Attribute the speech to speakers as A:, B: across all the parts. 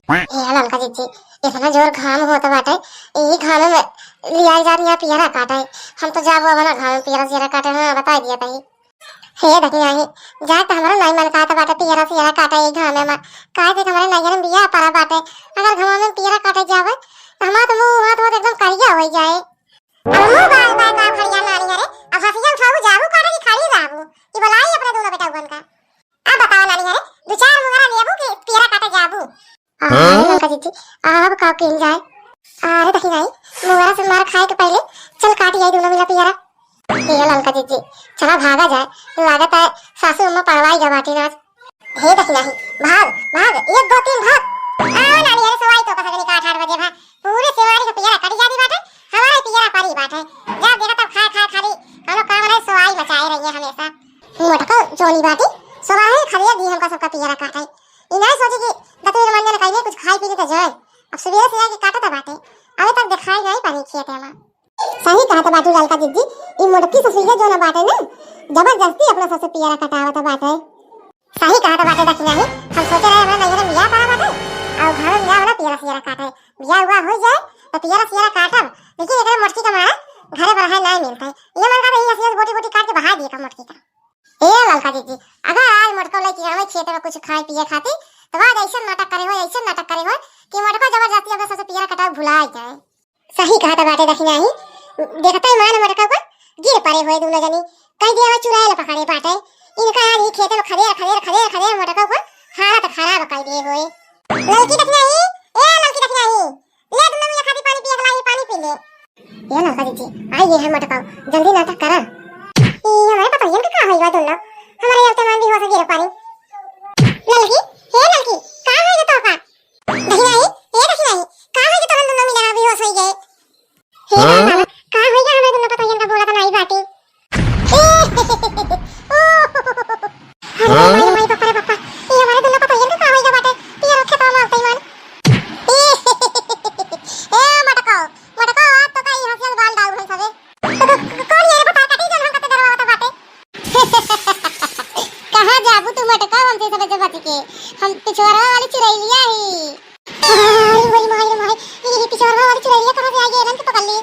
A: हे ललका जीजी इतना जोर घाम होता बाटे। ई घाम में लिया जा रही पियरा काटे। हम तो जाबो बना घाम में पियरा सियरा काटे ना बता दिया तई। हे देखी आई जा त हमरा नहीं मन काटा बाटे पियरा सियरा काटे ई घाम में काहे से हमारे नजर में बिया पड़ा बाटे। अगर घाम में पियरा काटे जावे त हमार तो मुंह हाथ हाथ एकदम करिया हो जाए। अब मुंह बाल बाल का खड़िया नानी रे अब हसिया उठाऊ जाबू काटे की खड़ी रहबू ई बुलाई अपने दोनों बेटा उगन का। अब बताओ नानी रे दो चार मुंगरा लेबू कि पियरा काटे जाबू। ललका जीजी अब का किन जाए। अरे देखी नहीं मुंगरा से मार खाए के पहले चल काट जाए दोनों मिला पियरा। ये ललका जीजी चला भागा जाए लागत है सासू अम्मा पड़वाई जा बाटी नाच। हे देखी नहीं भाग भाग 1 2 3 भाग। आओ नानी अरे सवाई तो कसगनी का 8 बजे भाग पूरे सेवारी के पियरा कट जाती बाटे हमारे पियरा पारी बाटे। जा देखा तब खा खा खाली हम काम रहे सवाई मचाए रही है हमेशा। मोटका जोनी बाटी सवाई खरिया दी हमका सबका पियरा काटे। इना सोचे कि दतुर मंजन कहीं कुछ खाई पी के जाए। अब सुबह से आके काटा था बाटे अभी तक दिखाई नहीं पानी खेते में। सही कहा था बाटू ललका जीजी ई मोटकी ससुरिया जो ना बाटे ना जबरदस्ती अपना सबसे पियरा कटावा था बाटे। सही कहा था बाटे देखी नहीं हम सोचे रहे हमरा नजर में बिया पड़ा बाटे और घर में बिया वाला पियरा सियरा काटे बिया हुआ हो जाए तो पियरा सियरा काटब लेकिन एकरे मोटकी का मारा घरे पर है नहीं मिलता है। ये मन का ये सियरा बोटी बोटी काट के बहा दिए का मोटकी का। ए ललका जीजी अगर आज मोटका ले कि हमें खेत में कुछ खाए पिए खाती तो बाद ऐसा नाटक करे हो कि मोटका जबरदस्ती अपना सबसे पियरा कटाव भुला जाए। सही कहा था बाटे देखी नहीं देखता है मान मोटका को गिर पड़े हुए दोनों जनी कई दिया चुराए पकड़े बाटे इनका आज ही खेत में खदेर मोटका को हालत खराब कर दिए हुए। लड़की देखी नहीं ए लड़की देखी नहीं ले तुम मुझे खाती पानी पिए लाई पानी पी ले। ये लड़का जीजी आई ये है मोटका जल्दी नाटक करा ये हमारे पता ये क्या होगा दोनों हमारे अब तमान भी हो सके गिर पानी। लड़की हे लड़की का है ये तो का देखी नहीं ए देखी नहीं का है ये तो दोनों मिला भी हो सही गए। हे का है ये हमें दोनों पता ये का बोला था नहीं बाटी। अरे माई पापा रे पापा ये हमारे दोनों पता ये का होगा बाटे पियर रखे तो मारते ही मान। ए मटको मटको तो का यहाँ से बाल डाल भई सबे तो कौन ये बता काटी जन हम कते डरवा बता बाटे। कहां जाबू तू मटका हमसे सबे जब बच के हम पिछवारा वाली चुरैलिया ही। अरे वही माई ये पिछवारा वाली चुरैलिया कहां से आ गई रंग पकड़ ली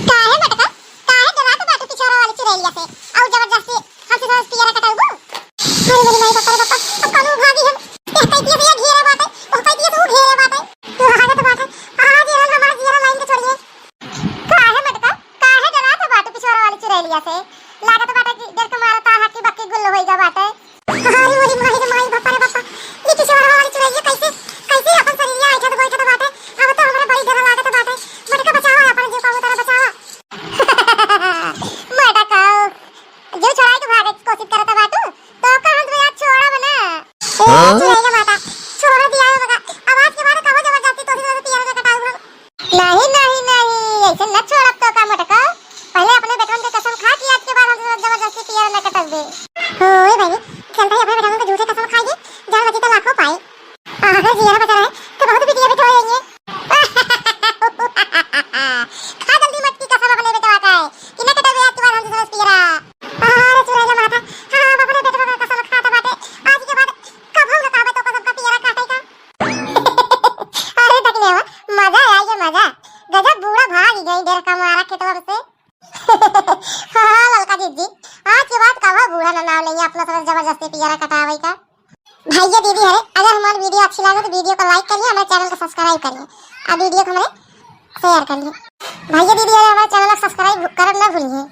A: काहे मटका काहे डरा तो बाटे पिछवारा वाली चुरैलिया से और जबरदस्ती हमसे सब पियरा कटाऊ। अरे मेरी माई पापा रे पापा अब कानू भागी हम कहते दिए भैया घेरे बाटे और कहते दिए तू घेरे बाटे तू आगे तो बाटे आज ये हमारा जीरा लाइन के छोड़िए। काहे मटका काहे डरा तो बाटे पिछवारा वाली चुरैलिया से लागत बाटे कि डर के मारता हाथ की बक्की गुल्लो होइगा बाटे। अरे मेरी माई पापा रे पापा ये पिछवारा वाली चुरैलिया कैसे कैसे अपन शरीरिया आइठा तो बैठा तो बाटे अब तो हमरा बड़ी डर लागत बाटे मटका बचाओ अपन जो कहू तरह बचाओ। मटका जो छोड़ाई के भागे कोशिश करता बाटू तो का हम तुम्हें आज छोड़ा बना ए चुरैलिया माता छोड़ दिया है मगा आवाज के बाद कहो जबरदस्ती तो से पियरा का कटाऊ। नहीं ऐसे न छोड़ब तो का मटका पहले अपने बेटन के कसम खा कि आज के बाद हम जबरदस्ती पियरा न कटब दे। ओए भाई चलता है अपने बेटन को झूठे कसम खाइए जान बची तो लाखों पाए अगर जीरा बचा रहा है तो बहुत बिटिया बिठो होएंगे। खा जल्दी मटकी कसम अपने बेटवा का है कि न कटब आज के बाद हम सब पियरा। अरे चुरैलिया माता हां अपने बेटवा का कसम खाता बाटे आज के बाद कब हम बतावे तो कसम का पियरा काटेगा। अरे देखने मजा आया ये मजा गजब बूढ़ा भाग गई डेर का मारा खेतवा से। हां ललका जीजी आज के बाद कब बूढ़ा ना नाम लेंगे अपना सब जबरदस्ती पियरा कटावे का। भैया दीदी अरे अगर हमारी वीडियो अच्छी लगे तो वीडियो को लाइक करिए हमारे चैनल को सब्सक्राइब करिए और वीडियो को हमें शेयर करिए। भैया दीदी अरे हमारे चैनल को सब्सक्राइब करना ना भूलिए।